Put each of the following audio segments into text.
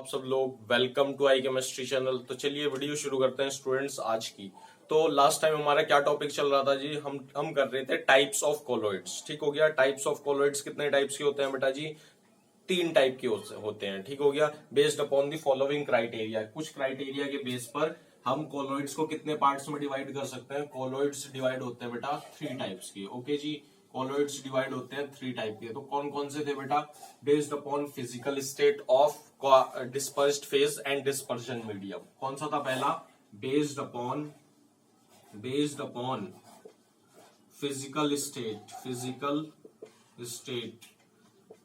आप सब लोग, welcome to I chemistry channel. तो चलिए वीडियो शुरू करते हैं स्टूडेंट्स आज की। तो लास्ट टाइम हमारा क्या टॉपिक चल रहा था जी, हम कर रहे थे टाइप्स ऑफ कोलॉइड्स। ठीक हो गया। टाइप्स ऑफ कोलॉइड्स कितने टाइप्स के होते हैं बेटा जी? 3 टाइप के होते हैं। ठीक हो गया। Based upon the following criteria, कुछ क्राइटेरिया के बेस पर हम कोलॉइड्स को कितने पार्ट्स में डिवाइड कर सकते हैं। कोलॉइड्स डिवाइड होते हैं बेटा 3 टाइप्स के। ओके जी, कोलॉइड्स डिवाइड होते हैं 3 टाइप के। तो कौन कौन से थे बेटा? Based upon physical state of dispersed phase and dispersion medium. कौन सा था पहला? Based upon physical state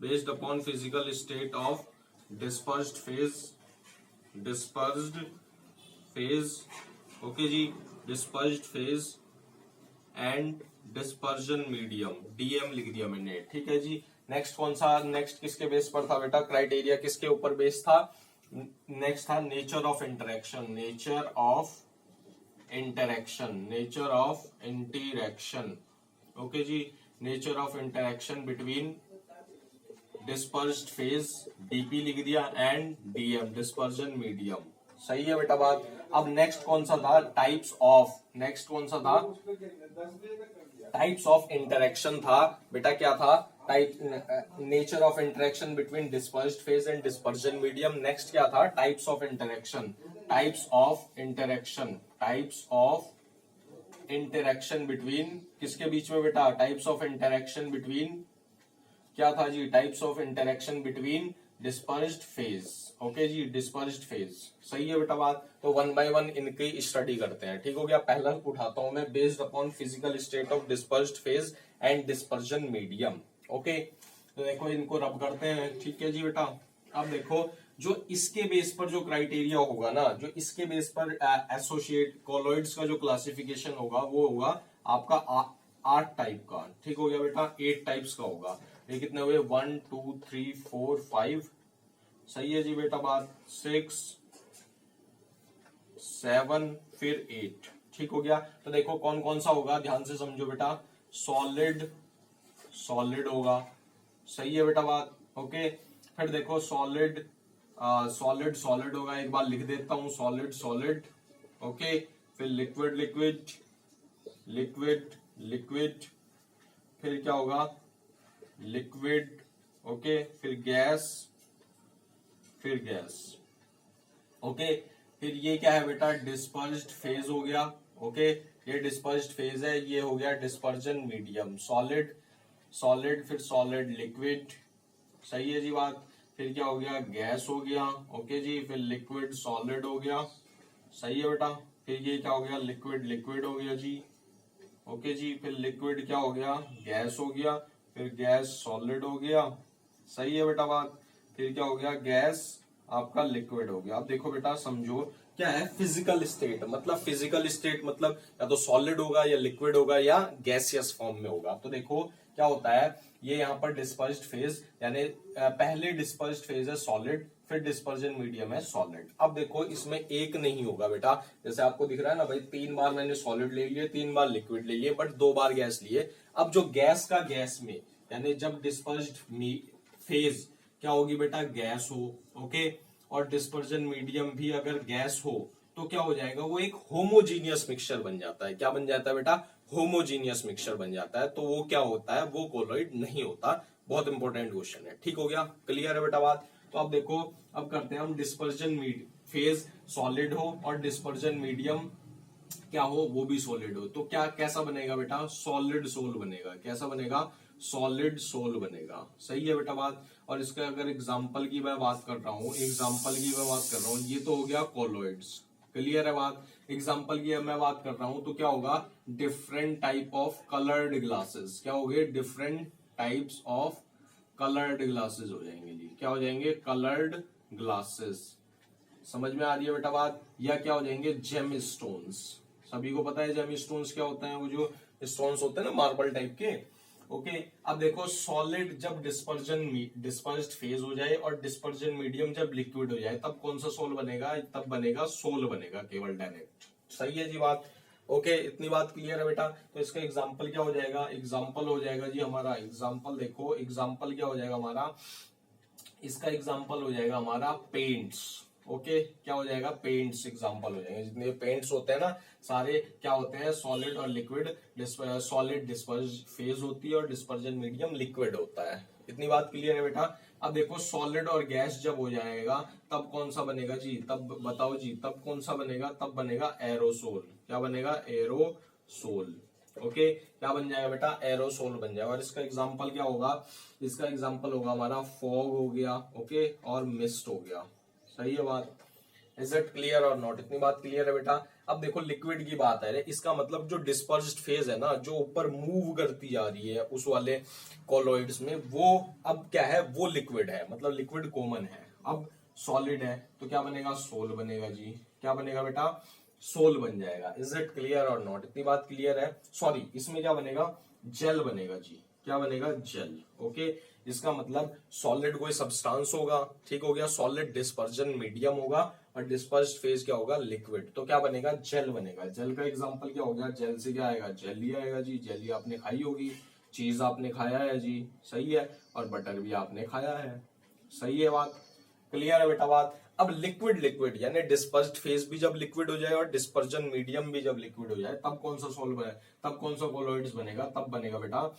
based upon physical state of dispersed phase, okay जी, dispersed phase and dispersion medium, DM लिख दिया मैंने। ठीक है जी। नेक्स्ट कौन सा? नेक्स्ट किसके बेस पर था बेटा? क्राइटेरिया किसके ऊपर बेस था? नेक्स्ट था नेचर ऑफ इंटरेक्शन, ओके जी। Nature of interaction between dispersed phase, DP लिख दिया, एंड डीएम, डिस्पर्जन मीडियम। सही है बेटा बात। अब नेक्स्ट कौन सा था? टाइप्स ऑफ इंटरेक्शन था बेटा। क्या था? Nature of interaction between dispersed phase and dispersion medium. Next क्या था? टाइप्स ऑफ इंटरेक्शन बिटवीन किसके बीच में बेटा? टाइप्स ऑफ इंटरेक्शन बिटवीन क्या था जी? Types of interaction between dispersed phase. Okay जी, डिस्पर्स्ड फेज। सही है बेटा बात। तो 1 बाय 1 इनकी स्टडी करते हैं। ठीक हो गया। पहला उठाता हूं मैं, based upon physical state of dispersed phase and dispersion medium. Okay, तो देखो इनको रब करते हैं। ठीक है जी बेटा। अब देखो जो इसके बेस पर जो क्राइटेरिया होगा ना, जो इसके बेस पर एसोसिएट कोलॉइड्स का जो क्लासिफिकेशन होगा वो होगा आपका 8 टाइप का। ठीक हो गया बेटा। 8 टाइप्स का होगा। ये कितने हुए? 1 2 3 4 5। सही है जी बेटा बात। 6 7 फिर 8। ठीक हो गया। तो देखो कौन कौन सा होगा, ध्यान से समझो बेटा। सॉलिड होगा। सही है बेटा बात। ओके, फिर देखो सॉलिड होगा। एक बार लिख देता हूं, सॉलिड। ओके, फिर लिक्विड, फिर क्या होगा? लिक्विड। ओके, फिर गैस। ओके, फिर ये क्या है बेटा? डिस्पर्स्ड फेज हो गया। ओके, ये डिस्पर्स्ड फेज है। ये हो गया डिस्पर्जन मीडियम। सॉलिड, फिर सॉलिड लिक्विड। सही है जी बात। फिर क्या हो गया? गैस हो गया। ओके जी, फिर लिक्विड सॉलिड हो गया। सही है बेटा। फिर ये क्या हो गया? लिक्विड हो गया जी। ओके जी, फिर लिक्विड क्या हो गया? गैस हो गया। फिर गैस सॉलिड हो गया। सही है बेटा बात। फिर क्या हो गया? गैस आपका लिक्विड हो गया। अब देखो बेटा समझो क्या है फिजिकल स्टेट मतलब या तो सॉलिड होगा या लिक्विड होगा या गैसियस फॉर्म में होगा। तो देखो क्या होता है, ये यहाँ पर डिस्पर्स्ड फेज, यानी पहले डिस्पर्स्ड फेज है सॉलिड, फिर डिस्पर्जन मीडियम है सॉलिड। अब देखो इसमें एक नहीं होगा बेटा। जैसे आपको दिख रहा है ना भाई, 3 बार मैंने सॉलिड ले लिए, 3 बार लिक्विड ले लिए, बट 2 बार गैस लिए। अब जो गैस का गैस में, यानी जब डिस्पर्स्ड फेज क्या होगी बेटा? गैस हो। ओके, और डिस्पर्जन मीडियम भी अगर गैस हो तो क्या हो जाएगा? वो एक होमोजीनियस मिक्सचर बन जाता है। क्या बन जाता है बेटा? होमोजीनियस मिक्सचर बन जाता है। तो वो क्या होता है? वो कोलॉइड नहीं होता। बहुत इंपॉर्टेंट क्वेश्चन है। ठीक हो गया। क्लियर है बेटा बात। तो अब देखो, अब करते हैं हम डिस्पर्जन फेज सॉलिड हो और डिस्पर्जन मीडियम क्या हो? वो भी सॉलिड हो। तो क्या कैसा बनेगा बेटा? सॉलिड सोल बनेगा। कैसा बनेगा? सॉलिड सोल बनेगा। सही है बेटा बात। और इसका अगर एग्जांपल की मैं बात कर रहा हूं, ये तो हो गया कोलॉइड्स। क्लियर है बात। एग्जांपल की मैं बात कर रहा हूं तो क्या होगा? Different type of coloured glasses. क्या हो गए? Different types of coloured glasses हो जाएंगे जी। क्या हो जाएंगे? Coloured glasses. समझ में आ रही है बेटा बात। या क्या हो जाएंगे? Gem stones. सभी को पता है जेम स्टोन्स क्या होता है? वो जो स्टोन्स होते हैं ना मार्बल टाइप के। ओके, अब देखो सॉलिड जब डिस्पर्स्ड फेज हो जाए और डिस्पर्जन मीडियम जब लिक्विड हो जाए, तब कौन सा सोल बनेगा? तब बनेगा सोल बनेगा, केवल डायरेक्ट। सही है जी बात। ओके, इतनी बात क्लियर है बेटा। तो इसका एग्जांपल क्या हो जाएगा? एग्जांपल हो जाएगा जी हमारा, एग्जांपल देखो, एग्जांपल क्या हो जाएगा हमारा? इसका एग्जाम्पल हो जाएगा हमारा पेंट्स। ओके, क्या हो जाएगा, पेंट्स एग्जाम्पल हो जाएंगे। जितने पेंट्स होते हैं ना सारे क्या होते हैं, सॉलिड और लिक्विड। सॉलिड डिस्पर्ज फेज होती है और डिस्पर्जन मीडियम लिक्विड होता है। इतनी बात क्लियर है बेटा। अब देखो सॉलिड और गैस जब हो जाएगा तब कौन सा बनेगा जी, तब बताओ जी, तब कौन सा बनेगा, तब बनेगा एरोसोल। क्या बनेगा, एरोसोल। ओके, क्या बन जाएगा बेटा, एरोसोल बन जाएगा। और इसका एग्जांपल क्या होगा, इसका एग्जांपल होगा हमारा फॉग हो गया, ओके, और मिस्ट हो गया। सही है बात, इज इट क्लियर और नॉट, इतनी बात क्लियर है बेटा। अब देखो लिक्विड की बात है, इसका मतलब जो डिस्पर्स्ड फेज है ना, जो ऊपर मूव करती जा रही है उस वाले कॉलोइड्स में, वो अब क्या है, वो लिक्विड है, मतलब लिक्विड कॉमन है। अब सॉलिड है तो क्या बनेगा, सोल बनेगा जी। क्या बनेगा बेटा, सोल बन जाएगा। इज इट क्लियर और नॉट, इतनी बात क्लियर है। सॉरी, इसमें क्या बनेगा, जेल बनेगा जी। क्या बनेगा, जेल। ओके, इसका मतलब सॉलिड कोई सब्सटेंस होगा, ठीक हो गया, सॉलिड डिस्पर्जन मीडियम होगा और डिस्पर्स्ड फेज क्या होगा, लिक्विड। तो क्या बनेगा, जेल बनेगा। जेल का एग्जांपल क्या हो गया, जेल से क्या आएगा, जेली आएगा जी। जेली आपने खाई होगी, चीज आपने खाया है जी, सही है, और बटर भी आपने खाया है। सही है बात, क्लियर है बेटा बात। अब लिक्विड लिक्विड यानी डिस्पर्स्ड फेज भी जब लिक्विड हो जाए और डिस्पर्जन मीडियम भी जब लिक्विड हो जाए, तब कौन सा सॉल्व है, तब कौन सा कोलोइड्स बनेगा, तब बनेगा बेटा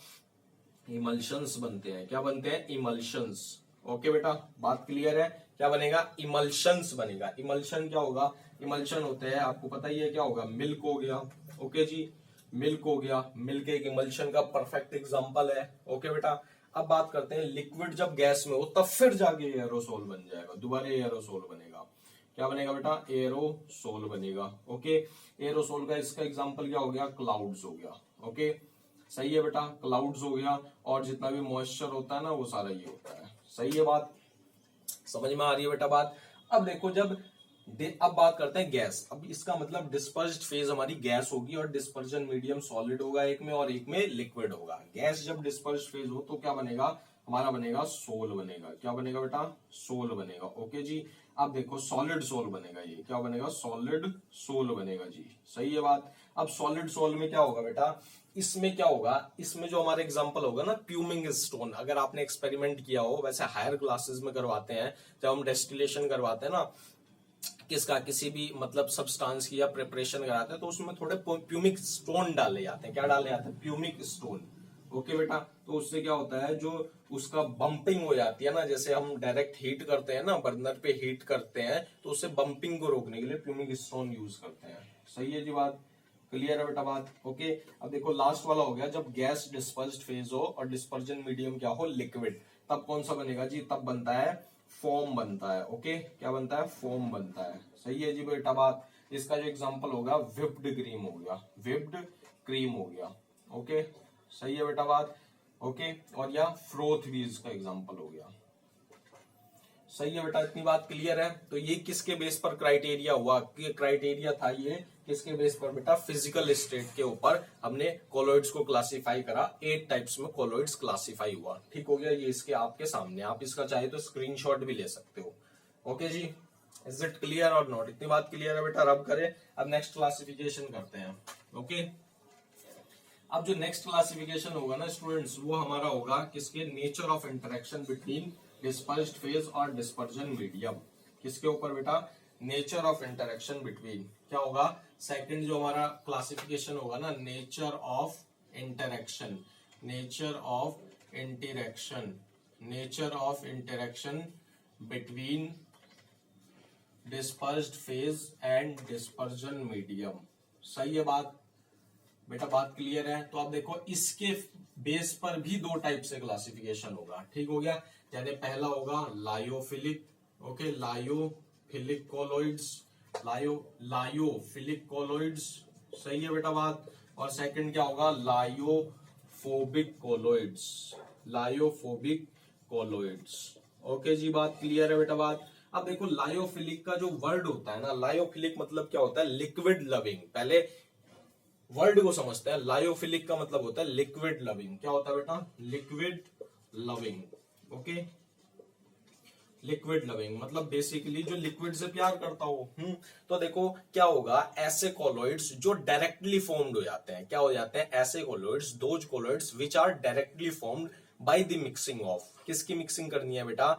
इमल्शंस बनते हैं। क्या बनते हैं, इमल्शंस। ओके बेटा, बात क्लियर है। क्या बनेगा, इमल्शंस बनेगा। इमल्शन क्या होगा, इमल्शन होते हैं, आपको पता ही है क्या होगा, मिल्क हो गया। ओके जी, मिल्क हो गया, मिल्क एक इमल्शन का परफेक्ट एग्जांपल है। ओके बेटा, अब बात करते हैं लिक्विड जब गैस में हो तब फिर जाके एरोसोल बन जाएगा, दोबारा एरोसोल बनेगा। क्या बनेगा बेटा, एरोसोल बनेगा। ओके, एरोसोल का इसका एग्जांपल क्या हो गया, क्लाउड्स हो गया। ओके, सही है बेटा, क्लाउड्स हो गया, और जितना भी मॉइस्चर होता है ना वो सारा ये होता है। सही है बात, समझ में आ रही है बेटा बात। अब देखो जब अब बात करते हैं गैस। अब इसका मतलब डिस्पर्स्ड फेज हमारी गैस होगी और डिस्पर्जन मीडियम सॉलिड होगा एक में और एक में लिक्विड होगा। गैस जब डिस्पर्स्ड फेज हो तो क्या बनेगा, हमारा बनेगा सोल बनेगा। क्या बनेगा बेटा, सोल बनेगा। ओके जी, अब देखो सॉलिड सोल बनेगा, ये क्या बनेगा, सॉलिड सोल बनेगा जी। सही है बात। अब सॉलिड सोल में क्या होगा बेटा, इसमें क्या होगा, इसमें जो हमारा एग्जांपल होगा ना, प्यूमिंग स्टोन। अगर आपने एक्सपेरिमेंट किया हो, वैसे हायर क्लासेस में करवाते हैं जब हम डेस्टिलेशन करवाते हैं ना किसका, किसी भी मतलब सब्सटेंस की या प्रिपरेशन कराते हैं, तो उसमें थोड़े प्यूमिक स्टोन डाले जाते हैं। क्या डाले जाते हैं, प्यूमिक स्टोन। ओके बेटा, तो उससे क्या होता है, जो उसका बंपिंग हो जाती है ना, जैसे हम डायरेक्ट हीट करते हैं ना, बर्नर पे हीट करते हैं, तो उससे बंपिंग को रोकने के लिए प्यूमिक स्टोन यूज करते हैं। सही है जी बात, क्लियर है बेटा बात। ओके, अब देखो लास्ट वाला हो गया, जब गैस डिस्पर्स्ड फेज हो और डिस्पर्जन मीडियम क्या हो, लिक्विड, तब कौन सा बनेगा जी, तब बनता है फोम बनता है। ओके, क्या बनता है, फोम बनता है। सही है जी बेटा बात। इसका जो एग्जांपल होगा विप्ड क्रीम हो गया, विप्ड क्रीम हो गया। ओके, सही है बेटा बात। ओके, और या फ्रोथ भी इसका एग्जांपल हो गया। सही है बेटा, इतनी बात क्लियर है। तो ये किसके बेस पर क्राइटेरिया हुआ, क्राइटेरिया था ये किसके बेस पर बेटा, फिजिकल स्टेट के ऊपर हमने कोलोइड्स को क्लासिफाई करा। 8 टाइप्स में कोलोइड्स क्लासिफाई हुआ। ठीक हो गया, ये इसके आपके सामने, आप इसका चाहे तो स्क्रीनशॉट भी ले सकते हो। ओके जी, इज इट क्लियर और नॉट, इतनी बात क्लियर है बेटा। रब करें, अब नेक्स्ट क्लासिफिकेशन करते हैं। ओके, अब जो नेक्स्ट क्लासिफिकेशन होगा ना स्टूडेंट्स, वो हमारा होगा किसके, nature of interaction between dispersed phase और डिस्पर्जन मीडियम। किसके ऊपर बेटा, नेचर ऑफ इंटरेक्शन बिटवीन, क्या होगा, सेकंड जो हमारा क्लासिफिकेशन होगा ना, nature of interaction, nature of interaction, nature of interaction between dispersed phase and dispersion medium. सही है बात बेटा, बात क्लियर है। तो आप देखो इसके बेस पर भी 2 टाइप से क्लासिफिकेशन होगा। ठीक हो गया, यानी पहला होगा lyophilic. Okay, lyophilic colloids, lyophilic colloids. सही है बेटा बात। और सेकंड क्या होगा, lyophobic colloids, lyophobic colloids. Okay जी, बात क्लियर है बेटा बात। अब देखो लायोफिलिक का जो वर्ड होता है ना, लायोफिलिक मतलब क्या होता है, लिक्विड लविंग। पहले वर्ड को समझते हैं। लायोफिलिक का मतलब होता है लिक्विड लविंग। क्या होता है बेटा, liquid loving. Okay, liquid loving मतलब बेसिकली जो लिक्विड से प्यार करता हो। तो देखो क्या होगा, ऐसे कोलोइड्स जो डायरेक्टली फॉर्म्ड हो जाते हैं। क्या हो जाते हैं, ऐसे colloids, those colloids which are directly formed by the mixing of, किसकी मिक्सिंग करनी है बेटा,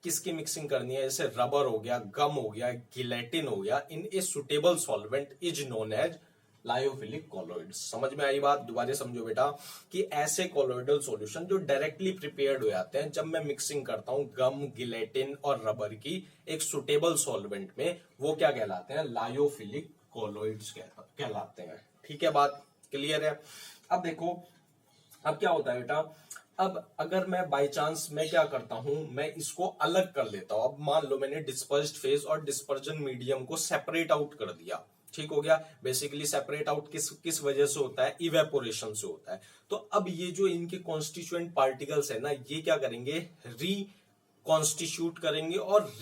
किसकी मिक्सिंग करनी है, जैसे रबर हो गया, गम हो गया, गिलेटिन हो गया, in a suitable solvent is known as lyophilic colloids. समझ में आई बात? दोबारा समझो बेटा कि ऐसे कॉलोइडल सॉल्यूशन जो डायरेक्टली प्रिपेयर्ड हो जाते हैं जब मैं मिक्सिंग करता हूं गम, गिलेटिन और रबर की एक सुटेबल सॉल्वेंट में, वो क्या कहलाते हैं? लायोफिलिक कॉलोइड्स कहलाते हैं। ठीक है, बात क्लियर है? अब देखो, अब क्या होता है बेटा, अब अगर मैं बाय चांस मैं क्या करता हूं, मैं इसको अलग कर लेता हूं। अब मान लो मैंने डिस्पर्स्ड फेज और डिस्पर्जन मीडियम को सेपरेट आउट कर दिया, ठीक हो गया। बेसिकली सेपरेट आउट किस वजह से होता है? इवेपोरेशन से होता है। तो अब ये जो इनके कॉन्स्टिट्यूएंट पार्टिकल्स है ना, ये क्या करेंगे? रिकॉन्स्टिट्यूट करेंगे और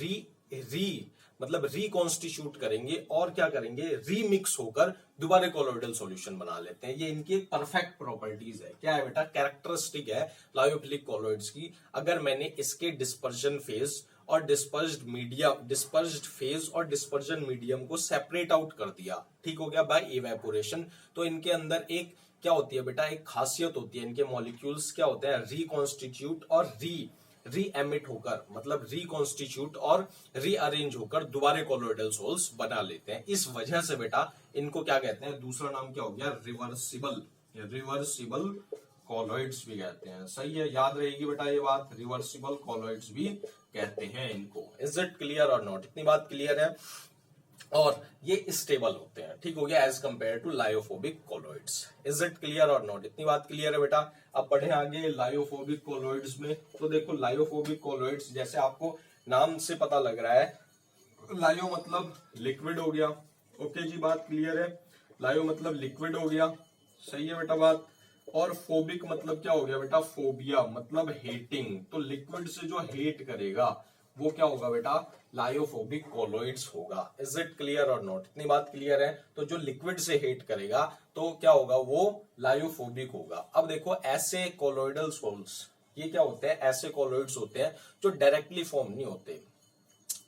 मतलब रिकॉन्स्टिट्यूट करेंगे और क्या करेंगे? रीमिक्स होकर दोबारा कोलोइडल सॉल्यूशन बना लेते हैं। ये इनकी परफेक्ट प्रॉपर्टीज है। क्या है बेटा? कैरेक्टरिस्टिक है लायोफिलिक कोलोइड्स की। अगर मैंने इसके डिस्पर्जन फेज और डिस्पर्ज्ड फेज और डिस्पर्जन मीडियम को सेपरेट आउट कर दिया, ठीक हो गया, बाय इवेपोरेशन, तो इनके अंदर एक क्या होती है बेटा? एक खासियत होती है, इनके मॉलिक्यूल्स क्या होते हैं? रिकॉन्स्टिट्यूट और री एमिट होकर, मतलब रिकॉन्स्टिट्यूट और रीअरेंज होकर दोबारा कोलोइडल सोल्स बना लेते हैं। इस वजह से बेटा इनको क्या कहते हैं? दूसरा नाम क्या हो गया? रिवर्सिबल कॉलोइड्स भी कहते हैं। सही है, याद रहेगी बेटा ये बात, रिवर्सिबल कॉलोइड्स भी कहते हैं इनको। इज इट क्लियर और नॉट? इतनी बात क्लियर है? और ये स्टेबल होते हैं, ठीक हो गया, as compared to lyophobic colloids. Is it clear और नॉट? इतनी बात क्लियर है बेटा? अब बढ़े आगे लायोफोबिक कोलोइड्स में। तो देखो, लायोफोबिक कोलोइड्स जैसे आपको नाम से पता लग रहा है, लायो मतलब लिक्विड हो गया। ओके जी, बात क्लियर है? लायो मतलब लिक्विड हो गया, सही है बेटा बात। और फोबिक मतलब क्या हो गया बेटा? फोबिया मतलब हेटिंग। तो लिक्विड से जो हेट करेगा वो क्या होगा बेटा? लायोफोबिक कोलोइड्स होगा। इज इट क्लियर और नॉट? इतनी बात क्लियर है? तो जो लिक्विड से हेट करेगा तो क्या होगा? वो लायोफोबिक होगा। अब देखो, ऐसे कोलोइडल सोल्स ये क्या होते हैं? ऐसे कोलोइड्स होते हैं जो डायरेक्टली फॉर्म नहीं होते,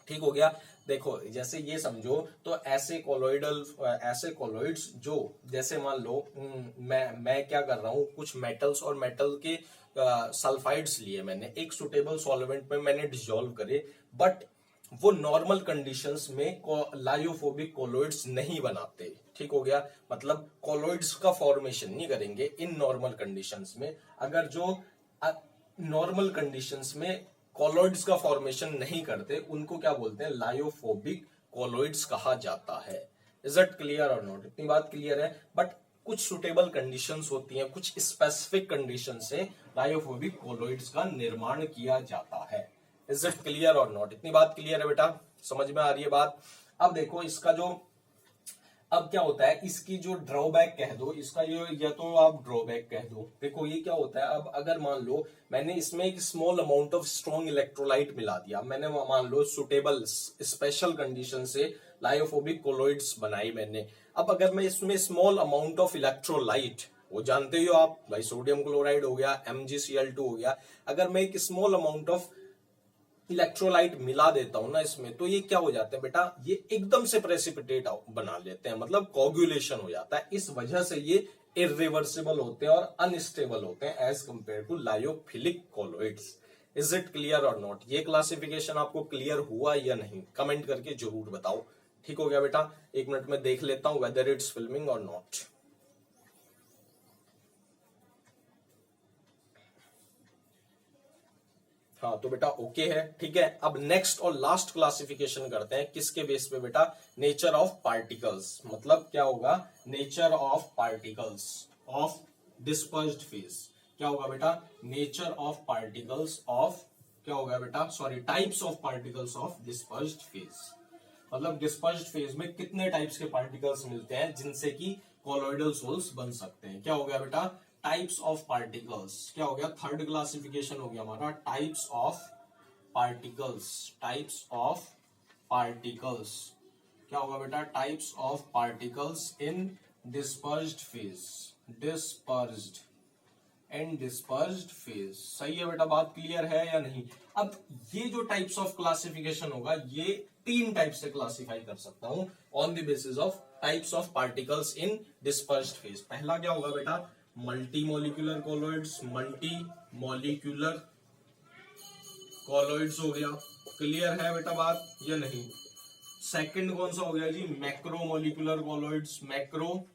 ठीक हो गया। देखो, जैसे ये समझो, तो ऐसे कोलोइड्स जो, जैसे मान लो मैं क्या कर रहा हूं, कुछ मेटल्स और मेटल के सल्फाइड्स लिए मैंने, एक सुटेबल सॉल्वेंट में मैंने डिसॉल्व करे, बट वो नॉर्मल कंडीशंस में लायोफोबिक कोलोइड्स नहीं बनाते, ठीक हो गया। मतलब कोलोइड्स का फॉर्मेशन नहीं करेंगे इन नॉर्मल कंडीशंस में। अगर जो नॉर्मल कंडीशंस में कोलोइड्स का फॉर्मेशन नहीं करते, उनको क्या बोलते हैं? लायोफोबिक कोलोइड्स कहा जाता है। इज इट क्लियर और नॉट? इतनी बात क्लियर है? बट कुछ सुटेबल कंडीशंस होती हैं, कुछ स्पेसिफिक कंडीशन से लायोफोबिक कोलोइड्स का निर्माण किया जाता है। इज इट क्लियर और नॉट? इतनी बात क्लियर है बेटा? समझ में आ रही है बात? अब देखो, इसका जो अब क्या होता है, इसकी जो ड्रॉबैक कह दो, इसका ये, या तो आप ड्रॉबैक कह दो। देखो, ये क्या होता है, अब अगर मान लो मैंने इसमें एक small amount of strong electrolyte मिला दिया, मैंने मान लो सुटेबल स्पेशल कंडीशन से लायोफोबिक कोलोइड्स बनाई मैंने। अब अगर मैं इसमें स्मॉल अमाउंट ऑफ इलेक्ट्रोलाइट, वो जानते ही हो आप भाई, सोडियम क्लोराइड हो गया, MgCl2 हो गया, अगर मैं एक स्मॉल अमाउंट ऑफ इलेक्ट्रोलाइट मिला देता हूं ना इसमें, तो ये क्या हो जाता है बेटा? ये एकदम से प्रेसिपिटेट बना लेते हैं, मतलब कोगुलेशन हो जाता है। इस वजह से ये इरिवर्सिबल होते हैं और अनस्टेबल होते हैं as compared to lyophilic colloids. Is it clear और नॉट? ये क्लासिफिकेशन आपको क्लियर हुआ या नहीं? कमेंट करके जरूर बताओ। ठीक हो गया बेटा? 1 मिनट में देख लेता हूं वेदर इट्स फिल्मिंग और नॉट। हाँ, तो बेटा ओके है, ठीक है। अब नेक्स्ट और लास्ट क्लासिफिकेशन करते हैं, किसके बेस पे बेटा? Nature of particles. मतलब क्या होगा? Nature of particles of dispersed phase. क्या होगा बेटा? नेचर ऑफ पार्टिकल्स ऑफ, क्या होगा बेटा? Sorry, types of particles of dispersed phase. मतलब डिस्पर्स्ड फेज में कितने टाइप्स के पार्टिकल्स मिलते हैं जिनसे कि कोलोइडल सोल्स बन सकते हैं। क्या हो गया बेटा? Types of particles. क्या हो गया? थर्ड क्लासिफिकेशन हो गया हमारा, types of particles. Types of particles. क्या होगा बेटा? Types of particles in dispersed phase. Dispersed and dispersed phase. सही है बेटा? बात क्लियर है या नहीं? अब ये जो टाइप्स ऑफ क्लासिफिकेशन होगा, ये 3 टाइप से क्लासिफाई कर सकता हूं on the basis of types of particles in dispersed phase. पहला क्या होगा बेटा? Multi molecular colloids. Multi molecular colloids हो गया, क्लियर है बेटा बात या नहीं? सेकंड कौन सा हो गया जी? मैक्रोमोलिकुलर कॉलोइड्स, मैक्रोमोलिकुलर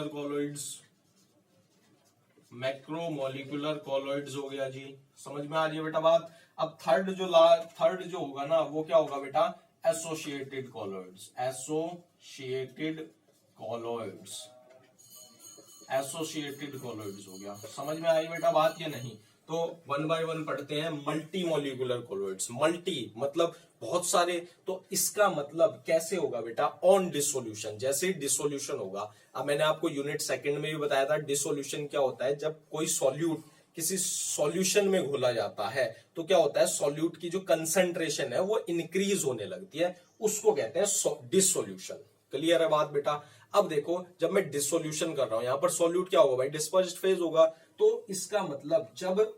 कॉलोइड्स, मैक्रोमोलिकुलर कॉलोइड्स हो गया जी। समझ में आ रही है बेटा बात? अब थर्ड जो होगा ना वो क्या होगा बेटा? एसोसिएटेड कॉलोइड्स, एसोसिएटेड कॉलोइड्स, एसोसिएटेड कॉलोइड्स हो गया। समझ में आई बेटा बात या नहीं? तो वन बाय वन पढ़ते हैं। मल्टी मॉलिक्यूलर कॉलोइड्स, मल्टी मतलब बहुत सारे, तो इसका मतलब कैसे होगा बेटा? ऑन डिसोल्यूशन, जैसे डिसोल्यूशन होगा। अब मैंने आपको यूनिट सेकंड में भी बताया था डिसोल्यूशन क्या होता है। जब कोई सॉल्यूट किसी सॉल्यूशन में घोला जाता है तो क्या होता है? सॉल्यूट की जो कंसंट्रेशन है वो इंक्रीज होने लगती है, उसको कहते हैं डिसोल्यूशन। क्लियर है बात बेटा? अब देखो, जब मैं डिसोल्यूशन कर रहा हूं, यहां पर सॉल्यूट क्या होगा भाई? डिस्पर्स्ड फेज होगा। तो इसका मतलब जब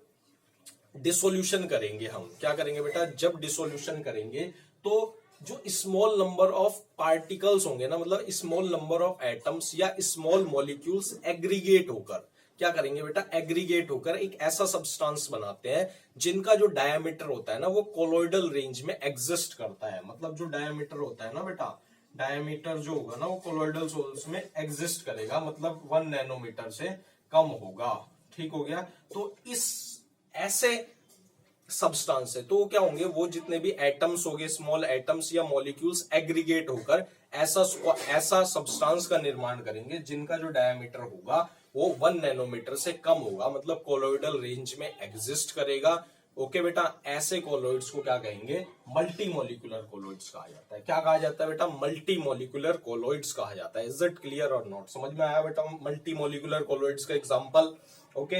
डिसोल्यूशन करेंगे, हम क्या करेंगे बेटा? जब डिसोल्यूशन करेंगे तो जो स्मॉल नंबर ऑफ पार्टिकल्स होंगे ना, मतलब स्मॉल नंबर ऑफ एटम्स या स्मॉल मॉलिक्यूल्स एग्रीगेट होकर क्या करेंगे बेटा? एग्रीगेट होकर एक ऐसा सब्सटेंस बनाते हैं जिनका जो डायमीटर होता है ना वो कोलोइडल रेंज में एग्जिस्ट करता है। मतलब जो डायमीटर होता है ना बेटा, डायमीटर जो होगा ना वो कोलोइडल सोल्स में एग्जिस्ट करेगा, मतलब 1 नैनोमीटर से कम होगा। ठीक हो गया? तो इस ऐसे सब्सटेंस है तो क्या होंगे? वो जितने भी एटम्स होंगे, स्मॉल एटम्स या मॉलिक्यूल्स एग्रीगेट होकर ऐसा सब्सटेंस का निर्माण करेंगे जिनका जो डायमीटर होगा वो 1 नैनोमीटर से कम होगा, मतलब कोलोइडल रेंज में एग्जिस्ट करेगा। ओके बेटा, ऐसे कोलोइड्स को क्या कहेंगे? मल्टी मॉलिक्यूलर कोलोइड्स कहा जाता है। क्या कहा जाता है बेटा? मल्टी मॉलिक्यूलर कोलोइड्स कहा जाता है। इज इट क्लियर और नॉट? समझ में आया बेटा मल्टी मॉलिक्यूलर कोलोइड्स का एग्जांपल? ओके,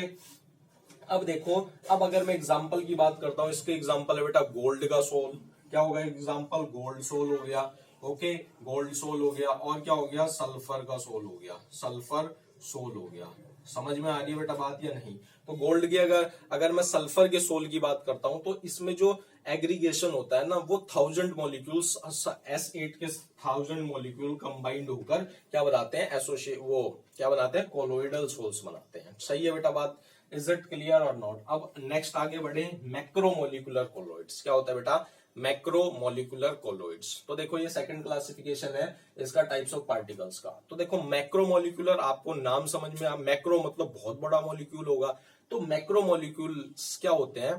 अब देखो, अब अगर मैं एग्जांपल की बात करता हूं, इसके एग्जांपल है बेटा गोल्ड का सोल। क्या होगा एग्जांपल? गोल्ड सोल हो गया। ओके, गोल्ड सोल हो गया। और क्या हो गया? सल्फर का सोल हो गया, सल्फर सोल हो गया। समझ में आ रही है बेटा बात या नहीं? तो गोल्ड की अगर मैं सल्फर के सोल की बात करता हूं तो इसमें जो एग्रीगेशन होता है ना वो 1000 मॉलिक्यूल्स, S8 के 1000 मॉलिक्यूल कंबाइंड होकर क्या बनाते हैं? वो क्या बनाते हैं? कोलोइडल सोल्स बनाते हैं। सही है बेटा बात? इज इट क्लियर और नॉट? अब नेक्स्ट आगे बढ़े, मैक्रोमोलिकुलर कोलोइड्स। क्या होता है बेटा? Macromolecular colloids. तो देखो ये सेकंड क्लासिफिकेशन है इसका टाइप्स ऑफ पार्टिकल्स का। तो देखो मैक्रोमोलिकुलर, आपको नाम समझ में आ, मैक्रो मतलब बहुत बड़ा मॉलिक्यूल होगा। तो मैक्रोमोलिक्यूल्स क्या होते हैं?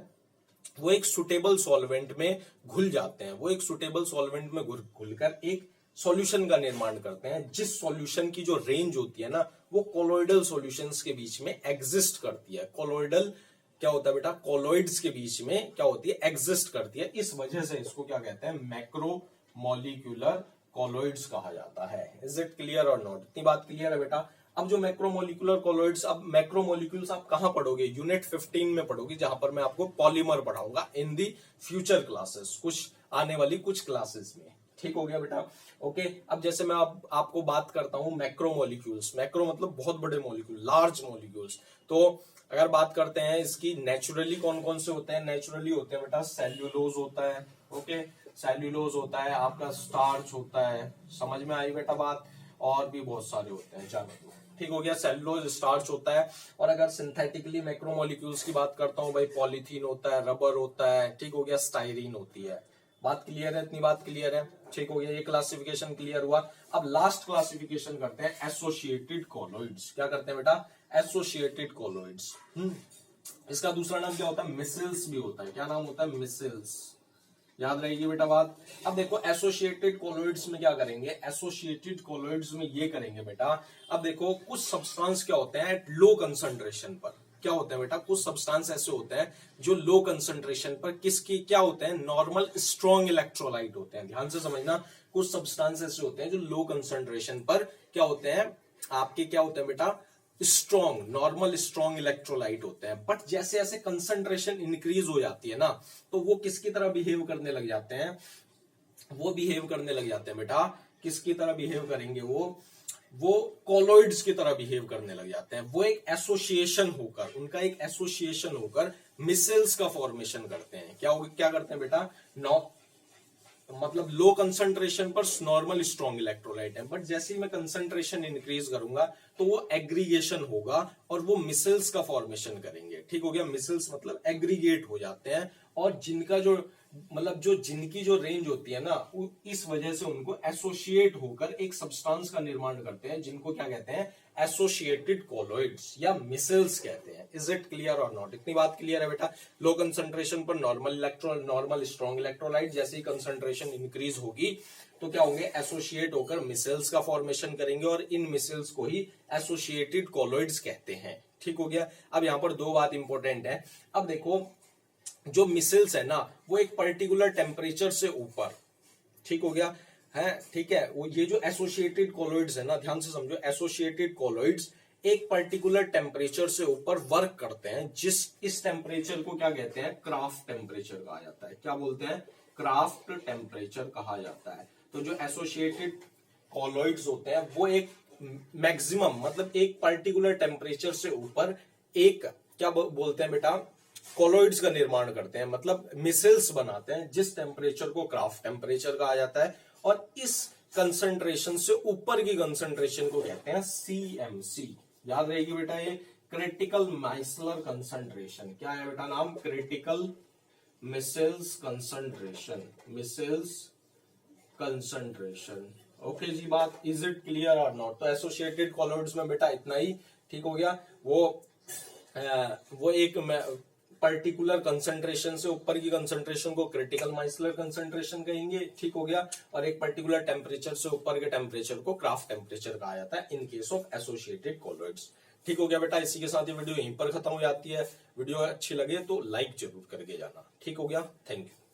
वो एक सुटेबल सॉल्वेंट में घुल जाते हैं, वो एक सुटेबल सॉल्वेंट में घुलकर एक सॉल्यूशन का निर्माण करते हैं, जिस सॉल्यूशन की जो रेंज होती है ना वो कोलोइडल सॉल्यूशंस के बीच में एग्जिस्ट करती है। कोलोइडल क्या होता है बेटा? कोलोइड्स के बीच में क्या होती है? एग्जिस्ट करती है। इस वजह से इसको क्या कहते हैं? मैक्रोमोलिक्यूलर कोलोइड्स कहा जाता है। इज इट क्लियर और नॉट? इतनी बात क्लियर है बेटा? अब जो मैक्रोमोलिकुलर कोलोइड्स, अब मैक्रोमोलिक्यूल्स आप कहां पढ़ोगे? यूनिट 15 में पढ़ोगे, जहां पर मैं आपको पॉलीमर पढ़ाऊंगा इन दी फ्यूचर क्लासेस, कुछ आने वाली कुछ क्लासेस में। ठीक हो गया बेटा? ओके, अब जैसे मैं आपको बात करता हूं मैक्रोमोलिक्यूल्स। मैक्रो मतलब बहुत बड़े मॉलिक्यूल, लार्ज मॉलिक्यूल्स। तो अगर बात करते हैं इसकी, नेचुरली कौन कौन से होते हैं? नेचुरली होते हैं बेटा सेल्यूलोज होता है। ओके, सेल्यूलोज होता है, आपका स्टार्च होता है। समझ में आई बेटा बात? और भी बहुत सारे होते हैं, जानो। ठीक हो गया? सेल्यूलोज, स्टार्च होता है। और अगर सिंथेटिकली मैक्रोमोलिक्यूल्स की बात करता हूं भाई, पॉलीथीन होता है, रबर होता है। ठीक हो गया? स्टाइरीन होती है। बात क्लियर है? इतनी बात क्लियर है? ठीक हो गया? ये क्लासिफिकेशन क्लियर हुआ। अब लास्ट क्लासिफिकेशन करते हैं एसोसिएटेड कोलोइड्स। क्या करते हैं बेटा? Associated colloids. इसका दूसरा नाम क्या होता है? मिसिल्स भी होता है। क्या नाम होता है? मिसिल्स। याद रहेगी बेटा बात? अब देखो एसोसिएटेड कोलोइड्स में क्या करेंगे? एसोसिएटेड कोलोइड्स में ये करेंगे बेटा, अब देखो कुछ सब्सटेंस क्या होते हैं एट लो कंसंट्रेशन पर। क्या होते हैं बेटा? कुछ सब्सटेंस ऐसे होते हैं जो लो कंसंट्रेशन पर किसकी क्या होते हैं? नॉर्मल स्ट्रॉन्ग इलेक्ट्रोलाइट होते हैं। ध्यान से समझना, कुछ सब्सटेंस ऐसे होते हैं जो लो कंसंट्रेशन पर क्या होते हैं? आपके क्या होते हैं बेटा? स्ट्रॉन्ग, नॉर्मल स्ट्रॉन्ग इलेक्ट्रोलाइट होते हैं। बट जैसे जैसे कंसंट्रेशन इंक्रीज हो जाती है ना तो वो किसकी तरह बिहेव करने लग जाते हैं? वो बिहेव करने लग जाते हैं बेटा, किसकी तरह बिहेव करेंगे? वो कोलोइड्स की तरह बिहेव करने लग जाते हैं। वो एक एसोसिएशन होकर, उनका एक एसोसिएशन होकर मिसिल्स का फॉर्मेशन करते हैं। क्या करते हैं बेटा? मतलब लो कंसंट्रेशन पर नॉर्मल स्ट्रॉन्ग इलेक्ट्रोलाइट है, बट जैसे ही मैं कंसंट्रेशन इंक्रीज करूंगा तो वो एग्रीगेशन होगा और वो मिसिल्स का फॉर्मेशन करेंगे। ठीक हो गया? मिसिल्स मतलब एग्रीगेट हो जाते हैं और जिनका जो मतलब जो जिनकी जो रेंज होती है ना, इस वजह से उनको एसोसिएट होकर एक सब्सटेंस का निर्माण करते हैं, जिनको क्या कहते हैं, एसोसिएटेड कॉलोइड्स या मिसेल्स कहते हैं। इज इट क्लियर और नॉट? इतनी बात क्लियर है बेटा? लो कंसंट्रेशन पर नॉर्मल स्ट्रॉन्ग इलेक्ट्रोलाइट, जैसे ही कंसंट्रेशन इंक्रीज होगी तो क्या होंगे, एसोसिएट होकर मिसेल्स का फॉर्मेशन करेंगे, और इन मिसेल्स को ही एसोसिएटेड कॉलोइड्स कहते हैं। ठीक हो गया। अब यहां पर दो बात इंपॉर्टेंट है। अब देखो, जो मिसेल्स है ना, वो एक पर्टिकुलर टेम्परेचर से ऊपर, ठीक हो गया है, ठीक है, वो ये जो एसोसिएटेड कॉलोइड्स है ना, ध्यान से समझो, एसोसिएटेड कॉलोइड्स एक पर्टिकुलर टेम्परेचर से ऊपर वर्क करते हैं, इस टेम्परेचर को क्या कहते हैं, क्राफ्ट टेम्परेचर कहा जाता है। क्या बोलते हैं? क्राफ्ट टेम्परेचर कहा जाता है। तो जो एसोसिएटेड कॉलोइड्स होते हैं वो एक मैक्सिमम मतलब एक पर्टिकुलर टेम्परेचर से ऊपर एक क्या बोलते हैं बेटा, कॉलोइड्स का निर्माण करते हैं, मतलब मिसेल्स बनाते हैं, जिस टेम्परेचर को क्राफ्ट टेम्परेचर कहा जाता है। और इस कंसंट्रेशन से ऊपर की कंसंट्रेशन को कहते हैं CMC। याद रहेगी बेटा, ये क्रिटिकल माइसलर कंसंट्रेशन। क्या है बेटा नाम? Critical micelles concentration, micelles concentration. Okay जी बात, इज इट क्लियर और नॉट? तो एसोसिएटेड कॉलोइड्स में बेटा इतना ही, ठीक हो गया। वो एक पर्टिकुलर कंसंट्रेशन से ऊपर की कंसंट्रेशन को क्रिटिकल माइसलर कंसंट्रेशन कहेंगे, ठीक हो गया। और एक पर्टिकुलर टेम्परेचर से ऊपर के टेम्परेचर को क्राफ्ट टेम्परेचर कहा जाता है इन केस ऑफ एसोसिएटेड कॉलोइड्स। ठीक हो गया बेटा। इसी के साथ ये वीडियो यहीं पर खत्म हो जाती है। वीडियो अच्छी लगे तो लाइक जरूर करके जाना। ठीक हो गया, थैंक यू।